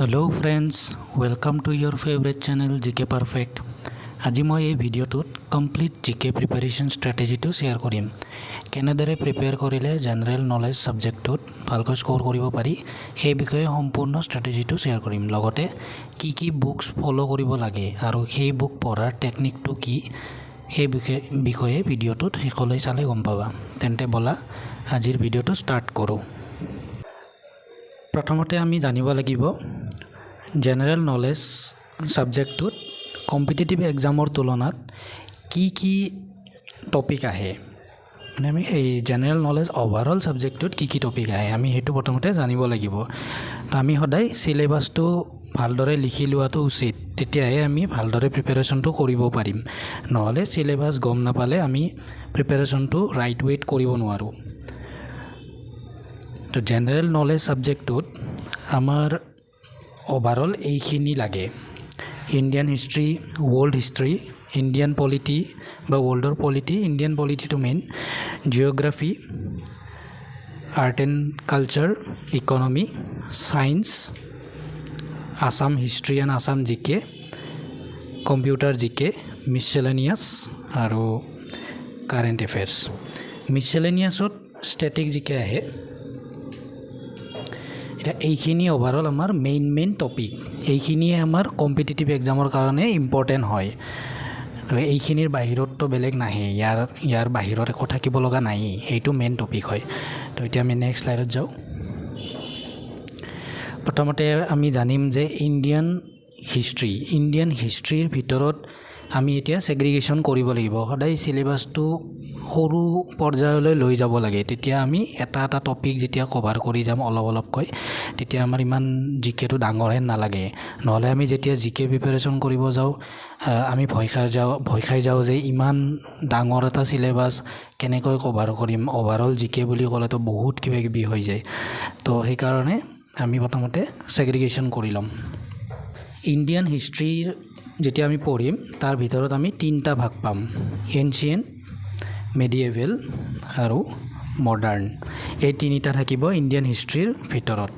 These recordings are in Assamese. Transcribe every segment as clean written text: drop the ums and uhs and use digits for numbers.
Hello friends, welcome to your favorite channel GK Perfect. আজি মই এই ভিডিঅ'টোত কমপ্লিট জিকে প্ৰিপাৰেশ্যন ষ্ট্ৰেটেজিটো শ্বেয়াৰ কৰিম। কেনেদৰে প্ৰিপেয়াৰ কৰিলে জেনেৰেল নলেজ ছাবজেক্টটোত ভালকৈ স্ক'ৰ কৰিব পাৰি সেই বিষয়ে সম্পূৰ্ণ ষ্ট্ৰেটেজিটো শ্বেয়াৰ কৰিম। লগতে কি বুকছ ফ'ল' কৰিব লাগে আৰু সেই বুক পঢ়াৰ টেকনিকটো কি সেই বিষয়ে ভিডিঅ'টোত শেষলৈ চালে গম পাবা। তেন্তে ব'লা আজিৰ ভিডিঅ'টো ষ্টাৰ্ট কৰোঁ। প্ৰথমতে আমি জানিব লাগিব জেনেৰেল নলেজ ছাবজেক্টটোত কম্পিটিটিভ এক্সামৰ তুলনাত কি টপিক আহে, মানে আমি এই জেনেৰেল নলেজ অভাৰঅল ছাবজেক্টটোত কি টপিক আহে আমি সেইটো প্ৰথমতে জানিব লাগিব। তো আমি সদায় চিলেবাছটো ভালদৰে লিখি লোৱাটো উচিত, তেতিয়াহে আমি ভালদৰে প্ৰিপেৰেশ্যনটো কৰিব পাৰিম। নহ'লে চিলেবাছ গম নাপালে আমি প্ৰিপেৰেশ্যনটো ৰাইট ৱেত কৰিব নোৱাৰোঁ। তো জেনেৰেল নলেজ ছাবজেক্টটোত আমাৰ অভাৰঅল এইখিনি লাগে: Indian history, world history, Indian polity বা ৱৰ্ল্ডৰ পলিটি, ইণ্ডিয়ান পলিটিটো main, geography, art and culture, economy, science, Assam history and Assam GK, computer জিকে, মিছচেলেনিয়াছ আৰু কাৰেণ্ট এফেয়াৰ্ছ। মিছচেলেনিয়াছত ষ্টেটিক জিকে আহে। এতিয়া এইখিনি অভাৰঅল আমাৰ মেইন টপিক, এইখিনিয়ে আমাৰ কম্পিটিটিভ এক্সামৰ কাৰণে ইম্পৰ্টেণ্ট হয়। এইখিনিৰ বাহিৰততো বেলেগ নাহে, ইয়াৰ বাহিৰত একো থাকিব লগা নাই, সেইটো মেইন টপিক হয়। তো এতিয়া আমি নেক্সট স্লাইডত যাওঁ। প্ৰথমতে আমি জানিম যে ইণ্ডিয়ান হিষ্ট্ৰীৰ ভিতৰত আমি এতিয়া ছেগ্ৰিগেশ্যন কৰিব লাগিব। সদায় চিলেবাছটো সৰু পৰ্যায়লৈ লৈ যাব লাগে, তেতিয়া আমি এটা টপিক যেতিয়া কভাৰ কৰি যাম অলপকৈ, তেতিয়া আমাৰ ইমান জিকেটো ডাঙৰ হেন নালাগে। নহ'লে আমি যেতিয়া জিকে প্ৰিপেৰেশ্যন কৰিব যাওঁ আমি ভয় খাই যাওঁ যে ইমান ডাঙৰ এটা চিলেবাছ কেনেকৈ কভাৰ কৰিম, অভাৰঅল জিকে বুলি ক'লেতো বহুত কিবাকিবি হৈ যায়। তো সেইকাৰণে আমি প্ৰথমতে ছেগ্ৰিগেশ্যন কৰি ল'ম। ইণ্ডিয়ান হিষ্ট্ৰীৰ যেতিয়া আমি পঢ়িম তাৰ ভিতৰত আমি 3টা ভাগ পাম: এনচিয়েণ্ট, মেডিয়েভেল আৰু মডাৰ্ণ। এই 3টা থাকিব ইণ্ডিয়ান হিষ্ট্ৰীৰ ভিতৰত।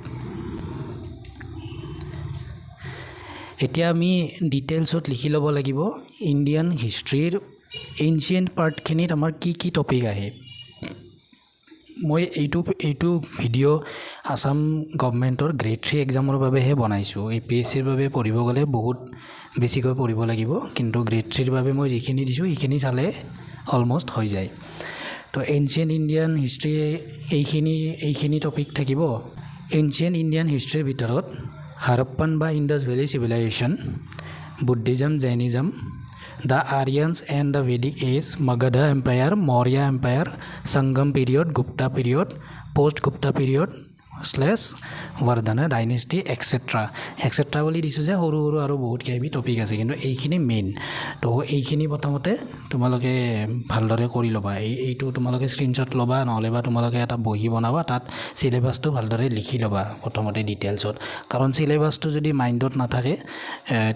এতিয়া আমি ডিটেইলছত লিখি ল'ব লাগিব ইণ্ডিয়ান হিষ্ট্ৰীৰ এনচিয়েণ্ট পাৰ্টখিনিত আমাৰ কি টপিক আহে। মই এইটো ভিডিঅ' আছাম গভৰ্ণমেণ্টৰ গ্ৰেড 3 এক্সামৰ বাবেহে বনাইছোঁ। APSCৰ বাবে পঢ়িব গ'লে বহুত বেছিকৈ পঢ়িব লাগিব, কিন্তু গ্ৰেড 3ৰ বাবে মই যিখিনি দিছোঁ সেইখিনি চালে অলমষ্ট হৈ যায়। তো এনচিয়েণ্ট ইণ্ডিয়ান হিষ্ট্ৰী এইখিনি টপিক থাকিব। এনচিয়েণ্ট ইণ্ডিয়ান হিষ্ট্ৰীৰ ভিতৰত হাৰাপ্পান বা Indus valley civilisation, Buddhism, Jainism, the Aryans and the Vedic age, Magadha empire, Maurya empire, Sangam period, Gupta period, post Gupta period / Vardhana dynasty etcetera বুলি দিছোঁ যে সৰু আৰু বহুত কিবি টপিক আছে, কিন্তু এইখিনি মেইন। তো এইখিনি প্ৰথমতে তোমালোকে ভালদৰে কৰি ল'বা। এইটো তোমালোকে স্ক্ৰীনশ্বট ল'বা, নহ'লে বা তোমালোকে এটা বহি বনাবা, তাত চিলেবাছটো ভালদৰে লিখি ল'বা প্ৰথমতে ডিটেইলছত। কাৰণ চিলেবাছটো যদি মাইণ্ডত নাথাকে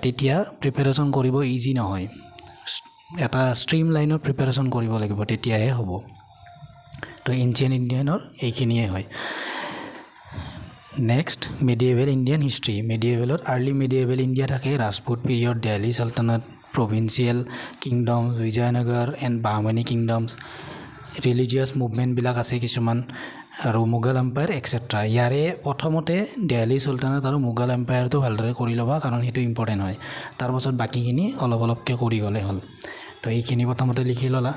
তেতিয়া প্ৰিপেৰেশ্যন কৰিব ইজি নহয়। এটা ষ্ট্ৰীম লাইনত প্ৰিপেৰেশ্যন কৰিব লাগিব, তেতিয়াহে হ'ব। তো এনচিয়েণ্ট ইণ্ডিয়ানৰ এইখিনিয়ে হয়। Next medieval Indian history. মেডিয়েভেলত আৰ্লি মেডিয়েভেল ইণ্ডিয়া থাকে, Rajput period, Delhi sultanate, provincial kingdoms, Vijayanagara and Bahmani kingdoms, religious মুভমেণ্টবিলাক আছে কিছুমান, আৰু মোগল এম্পায়াৰ এক্সেট্ৰা। ইয়াৰে প্ৰথমতে দিল্লী চুলতানাত আৰু মোগল এম্পায়াৰটো ভালদৰে কৰি ল'বা, কাৰণ সেইটো ইম্পৰ্টেণ্ট হয়। তাৰপাছত বাকীখিনি অলপকৈ কৰি গ'লে হ'ল। তো এইখিনি প্ৰথমতে লিখি ল'লা।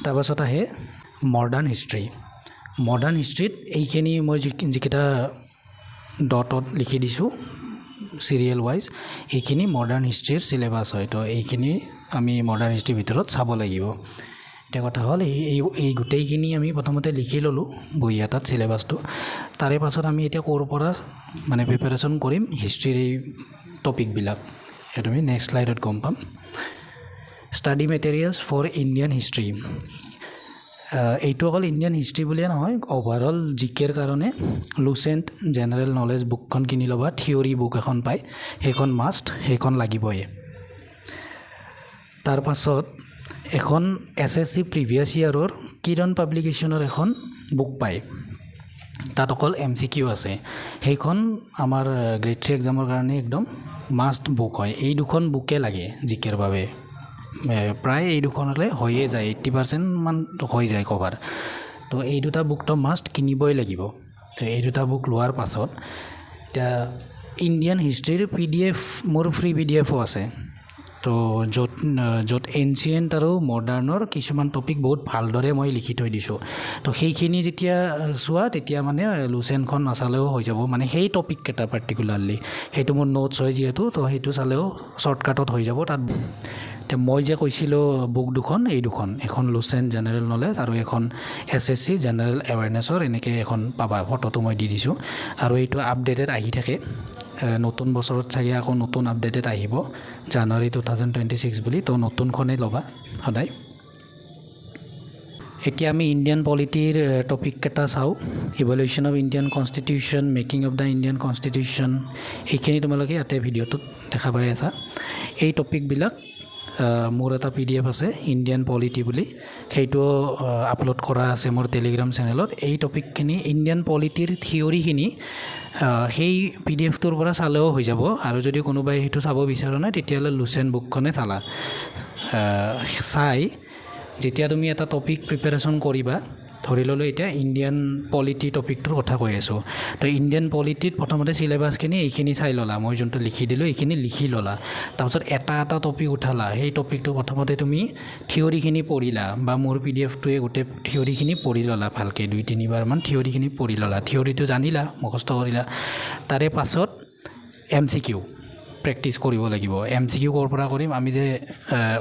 তাৰপাছত আহে মডাৰ্ণ হিষ্ট্ৰী। মডাৰ্ণ হিষ্ট্ৰীত এইখিনি মই যিকেইটা ডটত লিখি দিছোঁ চিৰিয়েল ৱাইজ, এইখিনি মডাৰ্ণ হিষ্ট্ৰীৰ চিলেবাছ হয়। তো এইখিনি আমি মডাৰ্ণ হিষ্ট্ৰীৰ ভিতৰত চাব লাগিব। এতিয়া কথা হ'ল এই গোটেইখিনি আমি প্ৰথমতে লিখি ল'লোঁ বহি এটাত চিলেবাছটো। তাৰে পাছত আমি এতিয়া ক'ৰ পৰা মানে প্ৰিপেৰেশ্যন কৰিম হিষ্ট্ৰীৰ এই টপিকবিলাক, সেইটো আমি নেক্সট স্লাইডত গম পাম। Study materials for Indian history. এইটো অকল ইণ্ডিয়ান হিষ্ট্ৰী বুলিয়ে নহয়, অভাৰঅল জিকেৰ কাৰণে লুচেণ্ট জেনেৰেল নলেজ বুকখন কিনি ল'বা। থিয়ৰী বুক এখন পায়, সেইখন মাষ্ট, সেইখন লাগিবই। তাৰপাছত এখন SSC প্ৰিভিয়াছ ইয়াৰৰ কিৰণ পাব্লিকেশ্যনৰ এখন বুক পায়, তাত অকল MCQ আছে সেইখন আমাৰ গ্ৰেড 3 এক্সামৰ কাৰণে একদম মাষ্ট বুক হয় এই দুখন বুকে লাগে জিকেৰ বাবে প্ৰায় এই দুখনলৈ হৈয়ে যায় 80% মান হৈ যায় কভাৰ তো এই দুটা বুকটো মাষ্ট কিনিবই লাগিব তো এই দুটা বুক লোৱাৰ পাছত এতিয়া ইণ্ডিয়ান হিষ্ট্ৰীৰ PDF মোৰ ফ্ৰী PDFও আছে তো য'ত এনচিয়েণ্ট আৰু মডাৰ্ণৰ কিছুমান টপিক বহুত ভালদৰে মই লিখি থৈ দিছোঁ তো সেইখিনি যেতিয়া চোৱা তেতিয়া মানে লুচেনখন নাচালেও হৈ যাব মানে সেই টপিককেইটা পাৰ্টিকুলাৰলি সেইটো মোৰ নোটছ হয় যিহেতু তো সেইটো চালেও শ্বৰ্টকাটত হৈ যাব তাত এতিয়া মই যে কৈছিলোঁ বুক দুখন এই দুখন এখন লুচেন জেনেৰেল নলেজ আৰু এখন SSC জেনেৰেল এৱেৰনেছৰ এনেকৈ এখন পাবা ফটোটো মই দি দিছোঁ আৰু এইটো আপডেটেড আহি থাকে নতুন বছৰত চাগে আকৌ নতুন আপডেটেড আহিব জানুৱাৰী 2026 বুলি তো নতুনখনেই ল'বা সদায় এতিয়া আমি ইণ্ডিয়ান পলিটিৰ টপিককেইটা চাওঁ evolution of Indian constitution making of the Indian constitution এইখিনি তোমালোকে ইয়াতে ভিডিঅ'টোত দেখা পাই আছা এই টপিকবিলাক মোৰ এটা PDF আছে ইণ্ডিয়ান পলিটি বুলি সেইটো আপলোড কৰা আছে মোৰ টেলিগ্ৰাম চেনেলত এই টপিকখিনি ইণ্ডিয়ান পলিটিৰ থিয়ৰিখিনি সেই PDFটোৰ পৰা চালেও হৈ যাব আৰু যদি কোনোবাই সেইটো চাব বিচাৰা নাই তেতিয়াহ'লে লুচেন বুকখনে চাই যেতিয়া তুমি এটা টপিক প্ৰিপেৰেশ্যন কৰিবা ধৰি ল'লোঁ এতিয়া ইণ্ডিয়ান পলিটি টপিকটোৰ কথা কৈ আছোঁ তো ইণ্ডিয়ান পলিটিত প্ৰথমতে চিলেবাছখিনি এইখিনি চাই ল'লা মই যোনটো লিখি দিলোঁ এইখিনি লিখি ল'লা তাৰপিছত এটা টপিক উঠালা সেই টপিকটো প্ৰথমতে তুমি থিয়ৰিখিনি পঢ়িলা বা মোৰ PDFটোৱে গোটেই থিয়ৰিখিনি পঢ়ি ল'লা ভালকৈ 2-3 বাৰমান থিয়ৰিখিনি পঢ়ি ল'লা থিয়ৰিটো জানিলা মুখস্থ কৰিলা তাৰে পাছত MCQ প্ৰেক্টিছ কৰিব লাগিব MCQ ক'ৰ পৰা কৰিম আমি যে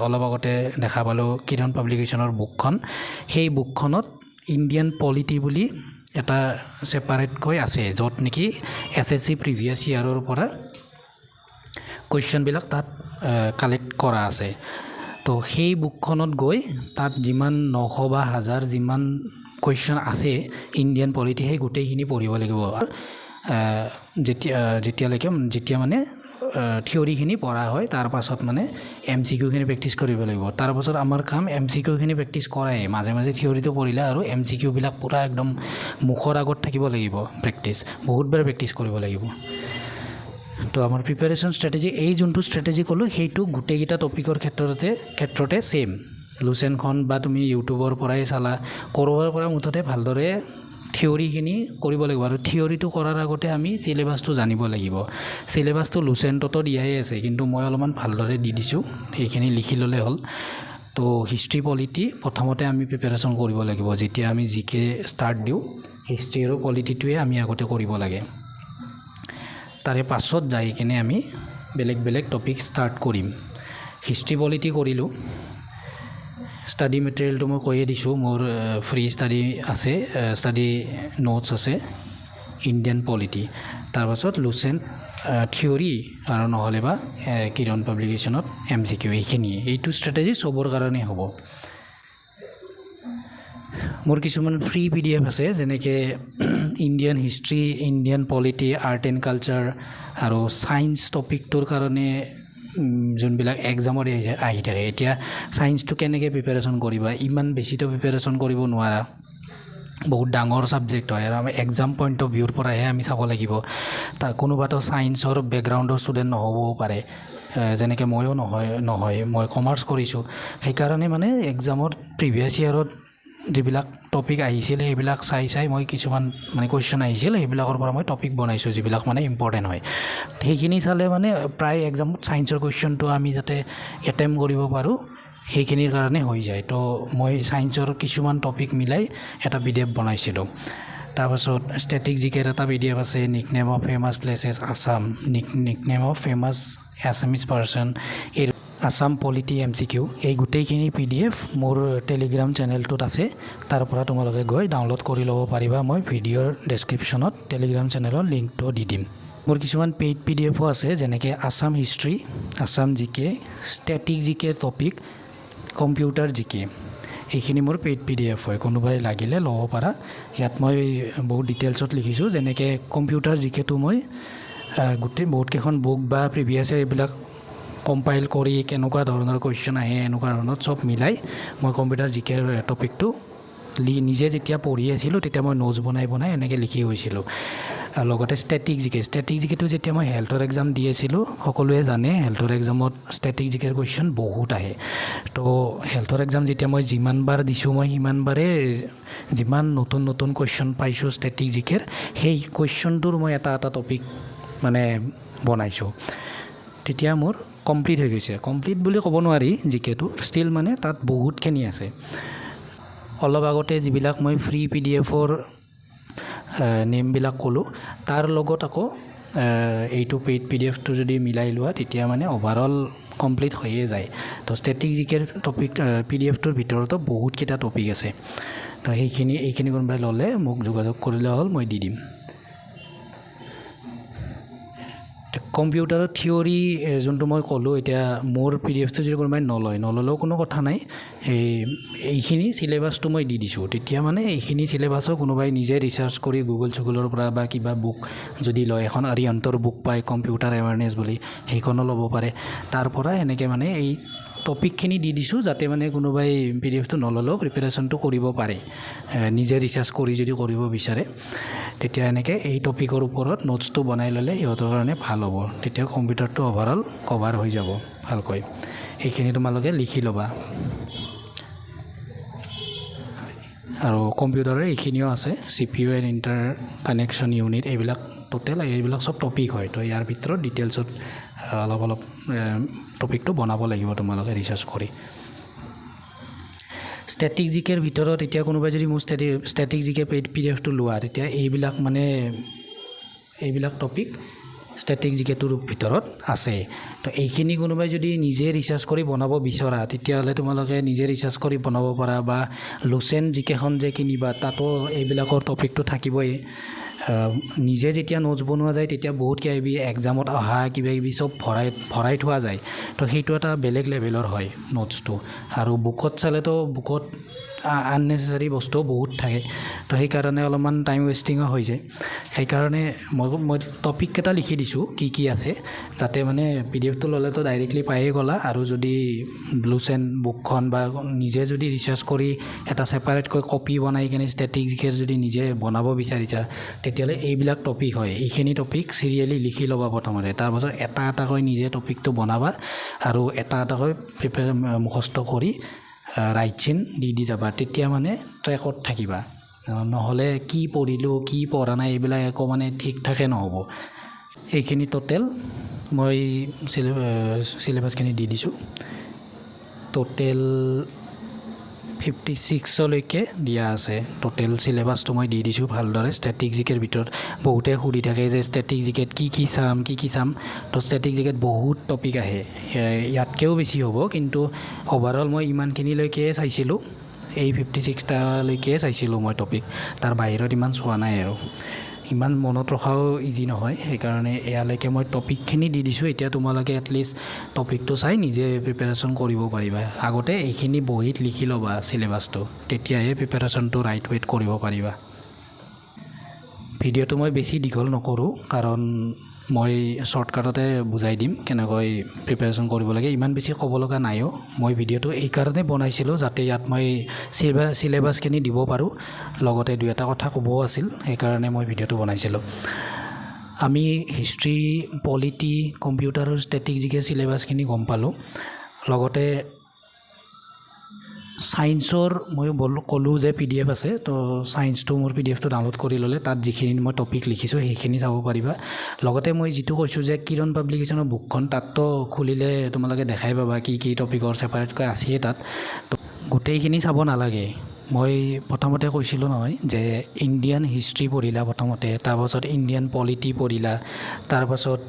অলপ আগতে দেখা পালোঁ কিৰণ পাব্লিকেশ্যনৰ বুকখন সেই বুকখনত ইণ্ডিয়ান পলিটি বুলি এটা ছেপাৰেটকৈ আছে য'ত নেকি SSC প্ৰিভিয়াছ ইয়াৰৰ পৰা কুৱেশ্যনবিলাক তাত কালেক্ট কৰা আছে তো সেই বুকখনত গৈ তাত যিমান 900 বা 1000 যিমান কুৱেশ্যন আছে ইণ্ডিয়ান পলিটি সেই গোটেইখিনি পঢ়িব লাগিব যেতিয়া মানে থিয়ৰিখিনি পঢ়া হয় তাৰ পাছত মানে MCQখিনি প্ৰেক্টিছ কৰিব লাগিব তাৰ পাছত আমাৰ কাম MCQখিনি প্ৰেক্টিছ কৰাই মাজে মাজে থিয়ৰিটো পঢ়িলা আৰু MCQবিলাক পূৰা একদম মুখৰ আগত থাকিব লাগিব প্ৰেক্টিছ বহুতবাৰ প্ৰেক্টিছ কৰিব লাগিব তো আমাৰ প্ৰিপেৰেশ্যন ষ্ট্ৰেটেজি এই যোনটো ষ্ট্ৰেটেজি ক'লোঁ সেইটো গোটেইকেইটা টপিকৰ ক্ষেত্ৰতে ছেইম লুচেনখন বা তুমি ইউটিউবৰ পৰাই চালা ক'ৰবাৰ পৰা মুঠতে ভালদৰে থিয়ৰিখিনি কৰিব লাগিব আৰু থিয়ৰিটো কৰাৰ আগতে আমি চিলেবাছটো জানিব লাগিব চিলেবাছটো লুচেণ্টতো দিয়াই আছে কিন্তু মই অলপমান ভালদৰে দি দিছোঁ সেইখিনি লিখি ল'লে হ'ল তো হিষ্ট্ৰী পলিটি প্ৰথমতে আমি প্ৰিপেৰেশ্যন কৰিব লাগিব যেতিয়া আমি GK ষ্টাৰ্ট দিওঁ হিষ্ট্ৰী আৰু পলিটিটোৱে আমি আগতে কৰিব লাগে তাৰে পাছত যাই কিনে আমি বেলেগ টপিক ষ্টাৰ্ট কৰিম হিষ্ট্ৰী পলিটি কৰিলোঁ ষ্টাডি মেটেৰিয়েলটো মই কৈয়ে দিছোঁ মোৰ ফ্ৰী ষ্টাডি আছে ষ্টাডি নোটছ আছে ইণ্ডিয়ান পলিটি তাৰপাছত লুচেণ্ট থিয়ৰি আৰু নহ'লে বা কিৰণ পাব্লিকেশ্যনত MCQ এইখিনিয়ে এইটো ষ্ট্ৰেটেজি চবৰ কাৰণে হ'ব মোৰ কিছুমান ফ্ৰী PDF আছে যেনেকৈ Indian history Indian polity art and culture আৰু ছায়েন্স টপিকটোৰ কাৰণে যোনবিলাক এক্সামত আহি থাকে এতিয়া ছায়েন্সটো কেনেকৈ প্ৰিপেৰেশ্যন কৰিবা ইমান বেছিতো প্ৰিপেৰেশ্যন কৰিব নোৱাৰা বহুত ডাঙৰ ছাবজেক্ট হয় আৰু আমি এক্সাম পইণ্ট অফ ভিউৰ পৰাহে আমি চাব লাগিব কোনোবাতো ছায়েন্সৰ বেকগ্ৰাউণ্ডৰ ষ্টুডেণ্ট নহ'বও পাৰে যেনেকৈ ময়ো নহয় মই কমাৰ্চ কৰিছোঁ সেইকাৰণে মানে এক্সামত প্ৰিভিয়াছ ইয়াৰত যিবিলাক টপিক আহিছিল সেইবিলাক চাই মই কিছুমান মানে কুৱেশ্যন আহিছিল সেইবিলাকৰ পৰা মই টপিক বনাইছোঁ যিবিলাক মানে ইম্পৰ্টেণ্ট হয় সেইখিনি চালে মানে প্ৰায় এক্সামত ছায়েন্সৰ কুৱেশ্যনটো আমি যাতে এটেম্প কৰিব পাৰোঁ সেইখিনিৰ কাৰণে হৈ যায় তো মই ছায়েন্সৰ কিছুমান টপিক মিলাই এটা PDF বনাইছিলোঁ তাৰপাছত ষ্টেটিক জিকেৰ এটা PDF আছে nickname of famous places Assam nickname of famous Assamese person এই আছাম পলিটি MCQ এই গোটেইখিনি PDF মোৰ টেলিগ্ৰাম চেনেলটোত আছে তাৰ পৰা তোমালোকে গৈ ডাউনলোড কৰি ল'ব পাৰিবা মই ভিডিঅ'ৰ ডেছক্ৰিপশ্যনত টেলিগ্ৰাম চেনেলৰ লিংকটো দি দিম মোৰ কিছুমান পেইড PDFও আছে যেনেকৈ Assam history Assam GK static জিকে টপিক কম্পিউটাৰ GK এইখিনি মোৰ পেইড PDF হয় কোনোবাই লাগিলে ল'ব পাৰা ইয়াত মই বহুত ডিটেইলছত লিখিছোঁ যেনেকৈ কম্পিউটাৰ GKটো মই বহুতকেইখন বুক বা প্ৰিভিয়াছ এইবিলাক কম্পাইল কৰি কেনেকুৱা ধৰণৰ কুৱেশ্যন আহে এনেকুৱা ধৰণৰ চব মিলাই মই কম্পিউটাৰ GKৰ টপিকটো নিজে যেতিয়া পঢ়ি আছিলোঁ তেতিয়া মই নোটছ বনাই এনেকৈ লিখি গৈছিলোঁ। লগতে ষ্টেটিক জিকেটো যেতিয়া মই হেল্থৰ এক্সাম দি আছিলোঁ, সকলোৱে জানে হেল্থৰ এক্সামত ষ্টেটিক জিকেৰ কুৱেশ্যন বহুত আহে। তো হেল্থৰ এক্সাম যেতিয়া মই যিমানবাৰ দিছোঁ, মই সিমানবাৰে যিমান নতুন নতুন কুৱেশ্যন পাইছোঁ ষ্টেটিক জিকেৰ, সেই কুৱেশ্যনটোৰ মই এটা টপিক মানে বনাইছোঁ। তেতিয়া মোৰ কমপ্লিট হৈ গৈছে। কমপ্লিট বুলি ক'ব নোৱাৰি জিকেটো, ষ্টিল মানে তাত বহুতখিনি আছে। অলপ আগতে যিবিলাক মই ফ্ৰী PDF-ৰ নেমবিলাক ক'লোঁ, তাৰ লগত আকৌ এইটো পেইড PDF-টো যদি মিলাই লোৱা তেতিয়া মানে অভাৰঅল কমপ্লিট হৈয়ে যায়। তো ষ্টেটিক জিকেৰ টপিক PDF-টোৰ ভিতৰতো বহুতকেইটা টপিক আছে। তো এইখিনি কোনোবাই ল'লে মোক যোগাযোগ কৰিলে হ'ল, মই দি দিম। কম্পিউটাৰৰ থিয়ৰী যোনটো মই ক'লোঁ, এতিয়া মোৰ PDF-টো যদি কোনোবাই নল'লেও কোনো কথা নাই। এইখিনি চিলেবাছটো মই দি দিছোঁ। তেতিয়া মানে এইখিনি চিলেবাছো কোনোবাই নিজে ৰিচাৰ্চ কৰি গুগলৰ পৰা বা কিবা বুক যদি লয়, এখন আৰিহান্তৰ বুক পায় কম্পিউটাৰ এৱাৰনেছ বুলি, সেইখনো ল'ব পাৰে। তাৰ পৰা এনেকৈ মানে এই টপিকখিনি দি দিছোঁ, যাতে মানে কোনোবাই PDF-টো নল'লেও প্ৰিপেৰেশ্যনটো কৰিব পাৰে, নিজে ৰিচাৰ্চ কৰি যদি কৰিব বিচাৰে। তেতিয়া এনেকৈ এই টপিকৰ ওপৰত নোটছটো বনাই ল'লে সিহঁতৰ কাৰণে ভাল হ'ব। তেতিয়া কম্পিউটাৰটো অভাৰঅল কভাৰ হৈ যাব ভালকৈ। এইখিনি তোমালোকে লিখি ল'বা। আৰু কম্পিউটাৰৰ এইখিনিও আছে, CPU and inter connection unit, এইবিলাক টোটেল এইবিলাক চব টপিক হয়। তো ইয়াৰ ভিতৰত ডিটেইলছত অলপ টপিকটো বনাব লাগিব তোমালোকে ৰিচাৰ্চ কৰি। ষ্টেটিক জিকেৰ ভিতৰত এতিয়া কোনোবাই যদি মোৰ ষ্টেটিক জিকে PDF-টো লোৱা, তেতিয়া এইবিলাক টপিক ষ্টেটিক জিকেটোৰ ভিতৰত আছে। তো এইখিনি কোনোবাই যদি নিজে ৰিচাৰ্চ কৰি বনাব বিচৰা, তেতিয়াহ'লে তোমালোকে নিজে ৰিচাৰ্চ কৰি বনাব পাৰা, বা লুচেণ্ট জিকেখন যে কিনিবা তাতো এইবিলাকৰ টপিকটো থাকিবই। নিজে যেতিয়া নোটছ বনোৱা যায় তেতিয়া বহুত কিবাকিবি এক্সামত অহা কিবাকিবি চব ভৰাই থোৱা যায়। তো সেইটো এটা বেলেগ লেভেলৰ হয় নোটছটো। আৰু বুকত চালেতো বুকত আননেচেচাৰী বস্তুও বহুত থাকে। তো সেইকাৰণে অলপমান টাইম ৱেষ্টিঙো হৈ যায়। সেইকাৰণে মই টপিককেইটা লিখি দিছোঁ কি আছে, যাতে মানে PDF-টো ল'লেতো ডাইৰেক্টলি পায়ে গ'লা। আৰু যদি ব্লুচেণ্ট বুকখন বা নিজে যদি ৰিচাৰ্চ কৰি এটা ছেপাৰেটকৈ কপি বনাই কিনে ষ্টেটিক জিকেৰ যদি নিজে বনাব বিচাৰিছা, তেতিয়াহ'লে এইবিলাক টপিক হয়। এইখিনি টপিক চিৰিয়েলি লিখি ল'বা প্ৰথমতে। তাৰপাছত এটাকৈ নিজে টপিকটো বনাবা আৰু এটাকৈ মুখস্থ কৰি ৰাইট চিন দি যাবা। তেতিয়া মানে ট্ৰেকত থাকিবা। নহ'লে কি পঢ়িলোঁ কি পঢ়া নাই এইবিলাক একো মানে ঠিক ঠাকে নহ'ব। এইখিনি টোটেল মই চিলেবাছখিনি দি দিছোঁ। টোটেল 56লৈকে দিয়া আছে। টোটেল চিলেবাছটো মই দি দিছোঁ ভালদৰে। ষ্টেটিক জিকেৰ ভিতৰত বহুতে সুধি থাকে যে ষ্টেটিক জিকেত কি চাম। তো ষ্টেটিক জিকেত বহুত টপিক আহে, ইয়াতকৈও বেছি হ'ব, কিন্তু অভাৰঅল মই ইমানখিনিলৈকে চাইছিলোঁ। এই 56টালৈকে চাইছিলোঁ মই টপিক, তাৰ বাহিৰত ইমান চোৱা নাই। আৰু ইমান মনত ৰখাও ইজি নহয়, সেইকাৰণে এয়ালৈকে মই টপিকখিনি দি দিছোঁ। এতিয়া তোমালোকে এটলিষ্ট টপিকটো চাই নিজে প্ৰিপেৰেশ্যন কৰিব পাৰিবা। আগতে এইখিনি বহীত লিখি ল'বা চিলেবাছটো, তেতিয়াহে প্ৰিপেৰেশ্যনটো ৰাইট ৱেত কৰিব পাৰিবা। ভিডিঅ'টো মই বেছি দীঘল নকৰোঁ, কাৰণ মই শ্বৰ্টকাটতে বুজাই দিম কেনেকৈ প্ৰিপেৰেশ্যন কৰিব লাগে। ইমান বেছি ক'ব লগা নাইও। মই ভিডিঅ'টো এইকাৰণে বনাইছিলোঁ যাতে ইয়াত মই চিলেবাছখিনি দিব পাৰোঁ, লগতে দুই এটা কথা ক'বও আছিল, সেইকাৰণে মই ভিডিঅ'টো বনাইছিলোঁ। আমি হিষ্ট্ৰী, পলিটি, কম্পিউটাৰৰ ষ্টেটিক জিকে চিলেবাছখিনি গম পালোঁ। লগতে ছায়েন্সৰ মই ক'লোঁ যে PDF আছে। তো ছায়েন্সটো মোৰ PDF-টো ডাউনলোড কৰি ল'লে তাত যিখিনি মই টপিক লিখিছোঁ সেইখিনি চাব পাৰিবা। লগতে মই যিটো কৈছোঁ যে কিৰণ পাব্লিকেশ্যনৰ বুকখন, তাততো খুলিলে তোমালোকে দেখাই পাবা কি টপিকৰ ছেপাৰেটকৈ আছেই তাত। তো গোটেইখিনি চাব নালাগে। মই প্ৰথমতে কৈছিলোঁ নহয় যে ইণ্ডিয়ান হিষ্ট্ৰী পঢ়িলা প্ৰথমতে, তাৰপাছত ইণ্ডিয়ান পলিটি পঢ়িলা, তাৰপাছত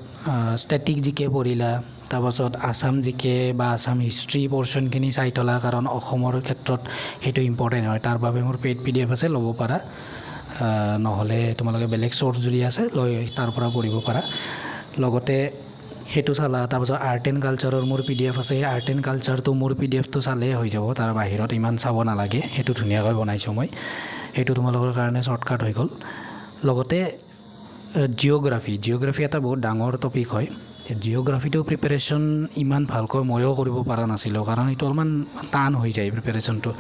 ষ্টেটিক জিকে পঢ়িলা, তাৰপাছত আছাম জিকে বা আছাম হিষ্ট্ৰী পৰ্চনখিনি চাই থ'লা, কাৰণ অসমৰ ক্ষেত্ৰত সেইটো ইম্পৰ্টেণ্ট হয়। তাৰ বাবে মোৰ পেইড PDF আছে, ল'ব পাৰা। নহ'লে তোমালোকে বেলেগ চ'ৰ্চ যদি আছে লৈ তাৰ পৰা পঢ়িব পাৰা। লগতে সেইটো চালা। তাৰপাছত আৰ্ট এণ্ড কালচাৰৰ মোৰ PDF আছে। আৰ্ট এণ্ড কালচাৰটো মোৰ PDFটো চালেই হৈ যাব, তাৰ বাহিৰত ইমান চাব নালাগে। সেইটো ধুনীয়াকৈ বনাইছোঁ মই, সেইটো তোমালোকৰ কাৰণে শ্বৰ্টকাট হৈ গ'ল। লগতে জিঅ'গ্ৰাফি এটা বহুত ডাঙৰ টপিক হয়। জিঅ'গ্ৰাফিটো প্ৰিপেৰেশ্যন ইমান ভালকৈ ময়ো কৰিব পৰা নাছিলোঁ, কাৰণ এইটো অলপমান টান হৈ যায় প্ৰিপেৰেশ্যনটো।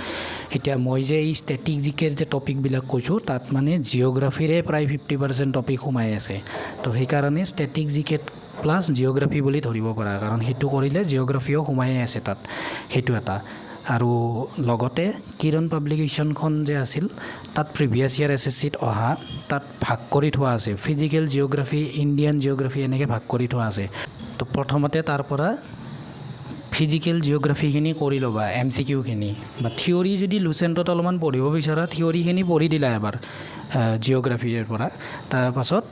এতিয়া মই যে এই ষ্টেটিক জিকেৰ যে টপিকবিলাক কৈছোঁ, তাত মানে জিঅ'গ্ৰাফিৰে প্ৰায় 50% টপিক সোমাই আছে। তো সেইকাৰণে ষ্টেটিক জিকে প্লাছ জিঅ'গ্ৰাফি বুলি ধৰিব পাৰা, কাৰণ সেইটো কৰিলে জিঅ'গ্ৰাফিও সোমাই আছে তাত, সেইটো এটা। আৰু লগতে কিৰণ পাব্লিকেশ্যনখন যে আছিল, তাত প্ৰিভিয়াছ ইয়াৰ SSCত অহা, তাত ভাগ কৰি থোৱা আছে ফিজিকেল জিঅ'গ্ৰাফি, ইণ্ডিয়ান জিঅ'গ্ৰাফি, এনেকৈ ভাগ কৰি থোৱা আছে। তো প্ৰথমতে তাৰ পৰা ফিজিকেল জিঅ'গ্ৰাফিখিনি কৰি ল'বা, MCQখিনি, বা থিয়ৰী যদি লুচেণ্টত অলপমান পঢ়িব বিচাৰা থিয়ৰীখিনি পঢ়ি দিলা এবাৰ জিঅ'গ্ৰাফিৰ পৰা, তাৰপাছত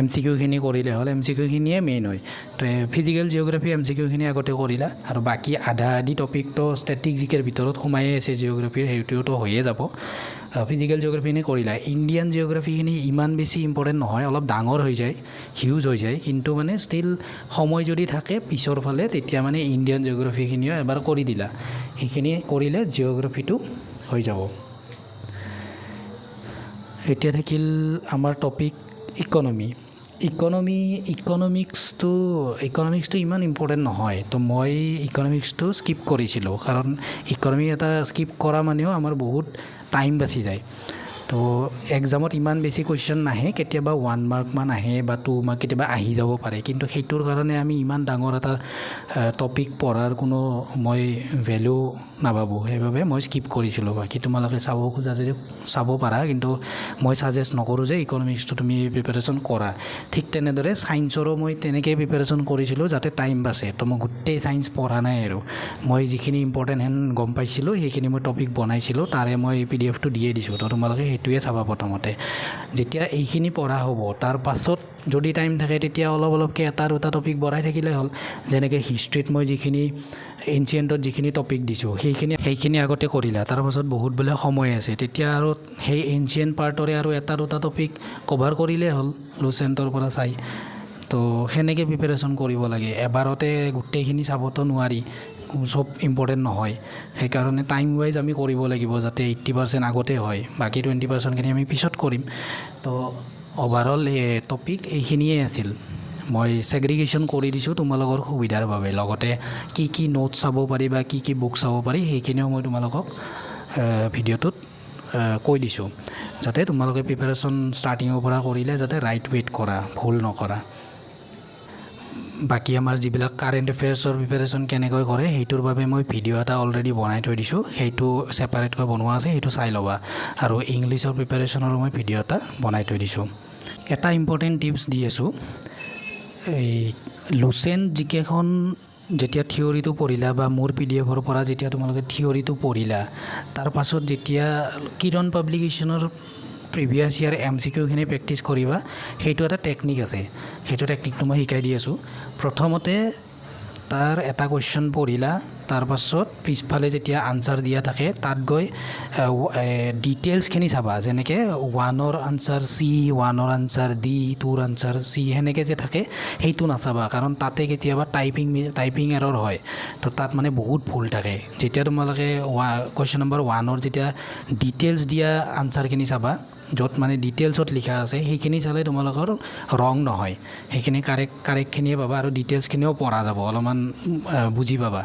MCQখিনি কৰিলে হ'ল। MCQখিনিয়ে মেইন হয়। তো ফিজিকেল জিঅ'গ্ৰাফি MCQখিনি আগতে কৰিলা, আৰু বাকী আধা আধি টপিকটো ষ্টেটিক জিকেৰ ভিতৰত সোমায়ে আছে জিঅ'গ্ৰাফিৰ, সেইটোতো হৈয়ে যাব। ফিজিকেল জিঅ'গ্ৰাফিখিনি কৰিলা। ইণ্ডিয়ান জিঅ'গ্ৰাফিখিনি ইমান বেছি ইম্পৰ্টেণ্ট নহয়, অলপ ডাঙৰ হৈ যায়, হিউজ হৈ যায়, কিন্তু মানে ষ্টিল সময় যদি থাকে পিছৰ ফালে, তেতিয়া মানে ইণ্ডিয়ান জিঅ'গ্ৰাফিখিনিও এবাৰ কৰি দিলা। সেইখিনি কৰিলে জিঅ'গ্ৰাফিটো হৈ যাব। এতিয়া থাকিল আমাৰ টপিক ইকনমিক্সটো ইমান ইম্পৰ্টেণ্ট নহয়। তো মই ইকনমিক্সটো স্কিপ কৰিছিলোঁ, কাৰণ ইকনমি এটা স্কিপ কৰা মানেও আমাৰ বহুত টাইম বাচি যায়। তো এক্সামত ইমান বেছি কুৱেশ্যন নাহে, কেতিয়াবা 1 মাৰ্কমান আহে বা 2 মাৰ্ক কেতিয়াবা আহি যাব পাৰে, কিন্তু সেইটোৰ কাৰণে আমি ইমান ডাঙৰ এটা টপিক পঢ়াৰ কোনো মই ভেলু নাভাবোঁ, সেইবাবে মই স্কিপ কৰিছিলোঁ। বাকী তোমালোকে চাব খোজা যদি চাব পাৰা, কিন্তু মই ছাজেষ্ট নকৰোঁ যে ইকনমিক্সটো তুমি প্ৰিপেৰেশ্যন কৰা। ঠিক তেনেদৰে ছায়েন্সৰো মই তেনেকৈ প্ৰিপেৰেশ্যন কৰিছিলোঁ যাতে টাইম বাচে। তো মই গোটেই ছায়েন্স পঢ়া নাই, আৰু মই যিখিনি ইম্পৰ্টেণ্ট গম পাইছিলোঁ সেইখিনি মই টপিক বনাইছিলোঁ, তাৰে মই PDF-টো দিয়ে দিছোঁ। তো তোমালোকে সেইটোৱে চাবা প্ৰথমতে। যেতিয়া এইখিনি পঢ়া হ'ব, তাৰ পাছত যদি টাইম থাকে তেতিয়া অলপকৈ এটা দুটা টপিক বঢ়াই থাকিলে হ'ল। যেনেকৈ হিষ্ট্ৰীত মই যিখিনি এনচিয়েণ্টত যিখিনি টপিক দিছোঁ সেইখিনি আগতে কৰিলা, তাৰপাছত বহুত বোলে সময় আছে, তেতিয়া আৰু সেই এনচিয়েণ্ট পাৰ্টৰে আৰু এটা দুটা টপিক কভাৰ কৰিলেই হ'ল লুচেণ্টৰ পৰা চাই। তো সেনেকৈ প্ৰিপেৰেশ্যন কৰিব লাগে। এবাৰতে গোটেইখিনি চাবতো নোৱাৰি, চব ইম্পৰ্টেণ্ট নহয়। সেইকাৰণে টাইম ৱাইজ আমি কৰিব লাগিব, যাতে 80% আগতে হয়, বাকী 20%খিনি আমি পিছত কৰিম। তো অভাৰঅল টপিক এইখিনিয়ে আছিল। মই ছেগ্ৰিগেশ্যন কৰি দিছোঁ তোমালোকৰ সুবিধাৰ বাবে। লগতে কি নোটছ চাব পাৰি বা কি বুক চাব পাৰি সেইখিনিও মই তোমালোকক ভিডিঅ'টোত কৈ দিছোঁ, যাতে তোমালোকে প্ৰিপেৰেশ্যন ষ্টাৰ্টিঙৰ পৰা কৰিলে যাতে ৰাইট ৱেত কৰা, ভুল নকৰা। বাকী আমাৰ যিবিলাক কাৰেণ্ট এফেয়াৰ্ছৰ প্ৰিপেৰেশ্যন কেনেকৈ কৰে সেইটোৰ বাবে মই ভিডিঅ' এটা অলৰেডি বনাই থৈ দিছোঁ, সেইটো ছেপাৰেটকৈ বনোৱা আছে, সেইটো চাই ল'বা। আৰু ইংলিছৰ প্ৰিপেৰেশ্যনৰো মই ভিডিঅ' এটা বনাই থৈ দিছোঁ। এটা ইম্পৰ্টেণ্ট টিপছ দি আছোঁ, এই লুচেণ্ট জিকেখন যেতিয়া থিয়ৰীটো পঢ়িলা বা মোৰ PDF-ৰ পৰা যেতিয়া তোমালোকে থিয়ৰীটো পঢ়িলা, তাৰ পাছত যেতিয়া কিৰণ পাব্লিকেশ্যনৰ প্ৰিভিয়াছ ইয়াৰ MCQখিনি প্ৰেক্টিছ কৰিবা, সেইটো এটা টেকনিক আছে। সেইটো টেকনিকটো মই শিকাই দি আছোঁ। প্ৰথমতে তাৰ এটা কুৱেশ্যন পঢ়িলা, তাৰপাছত পিছফালে যেতিয়া আনচাৰ দিয়া থাকে তাত গৈ ডিটেইলছখিনি চাবা। যেনেকৈ 1ৰ আনচাৰ C, 1ৰ আনচাৰ D, 2ৰ আনচাৰ C, সেনেকৈ যে থাকে সেইটো নাচাবা, কাৰণ তাতে কেতিয়াবা টাইপিং এৰৰ হয়। তো তাত মানে বহুত ভুল থাকে। যেতিয়া তোমালোকে কুৱেশ্যন নম্বৰ 1ৰ যেতিয়া ডিটেইলছ দিয়া আনচাৰখিনি চাবা, য'ত মানে ডিটেইলছত লিখা আছে, সেইখিনি চালে তোমালোকৰ ৰং নহয়, সেইখিনি কাৰেক্টখিনিয়ে পাবা, আৰু ডিটেইলছখিনিও পঢ়া যাব, অলপমান বুজি পাবা।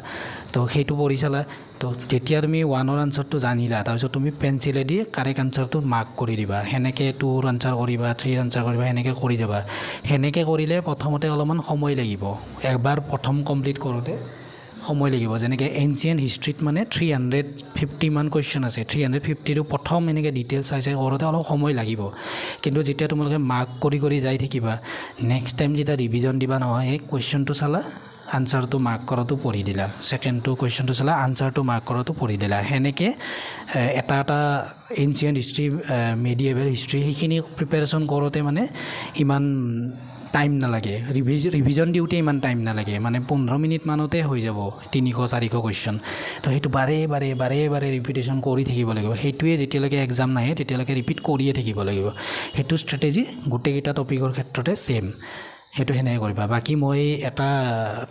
তো সেইটো পঢ়ি চালা। তো যেতিয়া তুমি 1ৰ আনচাৰটো জানিলা, তাৰপিছত তুমি পেঞ্চিলেদি কাৰেক্ট আনচাৰটো মাৰ্ক কৰি দিবা। সেনেকৈ 2ৰ আনচাৰ কৰিবা, 3ৰ আনচাৰ কৰিবা, সেনেকৈ কৰি যাবা। সেনেকৈ কৰিলে প্ৰথমতে অলপমান সময় লাগিব, একবাৰ প্ৰথম কমপ্লিট কৰোঁতে সময় লাগিব। যেনেকৈ এনচিয়েণ্ট হিষ্ট্ৰীত মানে 350 মান কুৱেশ্যন আছে, 350টো প্ৰথম এনেকৈ ডিটেইলছ চাই কৰোঁতে অলপ সময় লাগিব। কিন্তু যেতিয়া তোমালোকে মাৰ্ক কৰি যাই থাকিবা, নেক্সট টাইম যেতিয়া ৰিভিজন দিবা নহয়, সেই কুৱেশ্যনটো চালা, আনচাৰটো মাৰ্ক কৰাটো পঢ়ি দিলা, ছেকেণ্ডটো কুৱেশ্যনটো চালা, আনচাৰটো মাৰ্ক কৰাটো পঢ়ি দিলা। সেনেকৈ এটা এনচিয়েণ্ট হিষ্ট্ৰী, মেডিয়েভেল হিষ্ট্ৰী, সেইখিনি প্ৰিপেৰেশ্যন কৰোঁতে মানে ইমান টাইম নালাগে, ৰিভিজন দিওঁতে ইমান টাইম নালাগে, মানে 15 মিনিটমানতে হৈ যাব 300-400 কুৱেশ্যন। তো সেইটো বাৰে বাৰে ৰিপিটেশ্যন কৰি থাকিব লাগিব। সেইটোৱে যেতিয়ালৈকে এক্সাম নাহে তেতিয়ালৈকে ৰিপিট কৰিয়ে থাকিব লাগিব। সেইটো ষ্ট্ৰেটেজি গোটেইকেইটা টপিকৰ ক্ষেত্ৰতে ছেম, সেইটো সেনেকৈ কৰিবা। বাকী মই এটা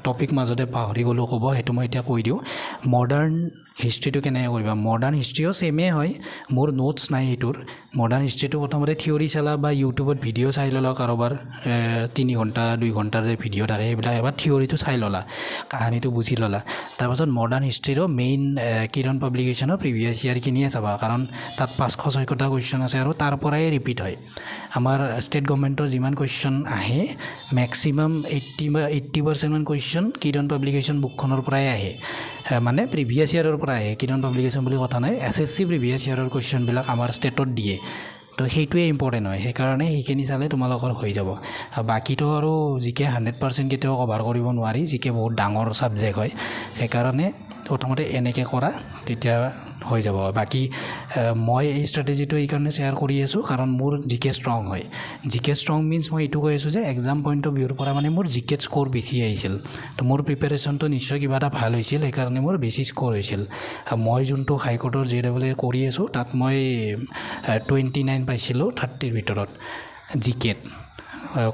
টপিক মাজতে পাহৰি গ'লোঁ ক'ব, সেইটো মই এতিয়া কৈ দিওঁ। মডাৰ্ণ হিষ্ট্ৰীটো কেনেকৈ কৰিবা মডাৰ্ণ হিষ্ট্ৰীও ছেমেই হয় মোৰ নোটছ নাই এইটোৰ মডাৰ্ণ হিষ্ট্ৰীটো প্ৰথমতে থিয়ৰী চালা বা ইউটিউবত ভিডিঅ' চাই ল'লা কাৰোবাৰ 3 ঘণ্টা 2 ঘণ্টাৰ যে ভিডিঅ' থাকে সেইবিলাক এবাৰ থিয়ৰীটো চাই ল'লা কাহিনীটো বুজি ল'লা তাৰপাছত মডাৰ্ণ হিষ্ট্ৰীৰো মেইন কিৰণ পাব্লিকেশ্যনৰ প্ৰিভিয়াছ ইয়াৰখিনিয়ে চাবা কাৰণ তাত 500-600টা কুৱেশ্যন আছে আৰু তাৰ পৰাই ৰিপিট হয় আমাৰ ষ্টেট গভৰ্ণমেণ্টৰ যিমান কুৱেশ্যন আহে মেক্সিমাম 80% মান কুৱেশ্যন কিৰণ পাব্লিকেশ্যন বুকখনৰ পৰাই আহে মানে প্ৰিভিয়াছ ইয়াৰৰ পৰা আহে কিৰণ পাব্লিকেশ্যন বুলি কথা নাই SSC প্ৰিভিয়াছ ইয়াৰৰ কুৱেশ্যনবিলাক আমাৰ ষ্টেটত দিয়ে তো সেইটোৱে ইম্পৰ্টেণ্ট হয় সেইকাৰণে সেইখিনি চালে তোমালোকৰ হৈ যাব বাকীটো আৰু জিকে 100% কেতিয়াও কভাৰ কৰিব নোৱাৰি জিকে বহুত ডাঙৰ ছাবজেক্ট হয় সেইকাৰণে প্ৰথমতে এনেকৈ কৰা তেতিয়া হৈ যাব বাকী মই এই ষ্ট্ৰেটেজিটো এইকাৰণে শ্বেয়াৰ কৰি আছোঁ কাৰণ মোৰ জিকে ষ্ট্ৰং হয় জিকে ষ্ট্ৰং মিনছ মই এইটো কৈ আছোঁ যে এক্সাম পইণ্ট অফ ভিউৰ পৰা মানে মোৰ জিকেত স্ক'ৰ বেছি আহিছিল তো মোৰ প্ৰিপেৰেশ্যনটো নিশ্চয় কিবা এটা ভাল হৈছিল সেইকাৰণে মোৰ বেছি স্ক'ৰ হৈছিল মই যোনটো হাইকোৰ্টৰ JEE কৰি আছোঁ তাত মই 29 পাইছিলোঁ 30ৰ ভিতৰত জিকেত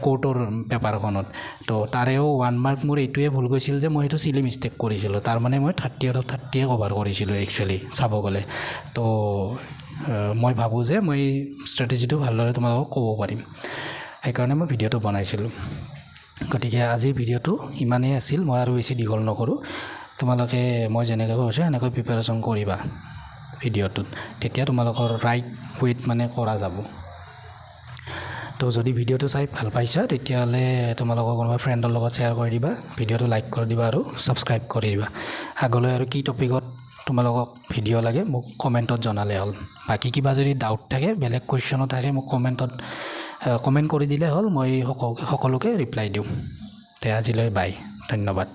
কোৰ্টৰ পেপাৰখনত তো তাৰেও 1 মাৰ্ক মোৰ এইটোৱে ভুল গৈছিল যে মই এইটো চিলি মিষ্টেক কৰিছিলোঁ তাৰ মানে মই 30 কভাৰ কৰিছিলোঁ একচুৱেলি চাব গ'লে তো মই ভাবোঁ যে মই ষ্ট্ৰেটেজিটো ভালদৰে তোমালোকক ক'ব পাৰিম সেইকাৰণে মই ভিডিঅ'টো বনাইছিলোঁ গতিকে আজিৰ ভিডিঅ'টো ইমানেই আছিল মই আৰু বেছি দীঘল নকৰোঁ তোমালোকে মই যেনেকৈ কৈছোঁ সেনেকৈ প্ৰিপেৰেশ্যন কৰিবা ভিডিঅ'টোত তেতিয়া তোমালোকৰ ৰাইট ৱেত মানে কৰা যাব তো যদি ভিডিঅ'টো চাই ভাল পাইছা তেতিয়াহ'লে তোমালোকৰ কোনোবা ফ্ৰেণ্ডৰ লগত শ্বেয়াৰ কৰি দিবা ভিডিঅ'টো লাইক কৰি দিবা আৰু ছাবস্ক্ৰাইব কৰি দিবা আগলৈ আৰু কি টপিকত তোমালোকক ভিডিঅ' লাগে মোক কমেণ্টত জনালে হ'ল বাকী কিবা যদি ডাউট থাকে বেলেগ কুৱেশ্যনো থাকে মোক কমেণ্ট কৰি দিলে হ'ল মই সকলোকে ৰিপ্লাই দিওঁ তে আজিলৈ বাই ধন্যবাদ